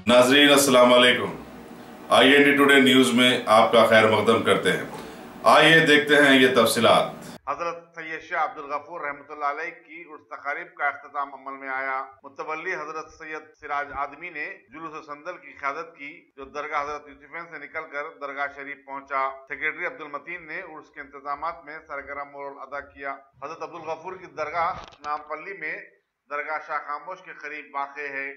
नाजरीन अस्सलाम वालेकुम। IND टुडे न्यूज में आपका खैर मकदम करते हैं। आइए देखते हैं ये तफसीलात। हजरत सैयद शाह अब्दुल गफूर रहमतुल्लाह अलैह की उर्स तकारीब का इख्तिताम अमल में आया। मुतवल्ली हजरत सैयद सिराज आदमी ने जुलूस संदल की क़यादत की, जो दरगाह हजरत यूसुफैन से निकलकर दरगाह शरीफ पहुंचा। सेक्रेटरी अब्दुल मतीन ने उर्स के इंतजामात में सरगर्म रोल अदा किया। हजरत अब्दुल गफूर की दरगाह नामपल्ली में दरगाह शाह खामोश के करीब वाक़ है।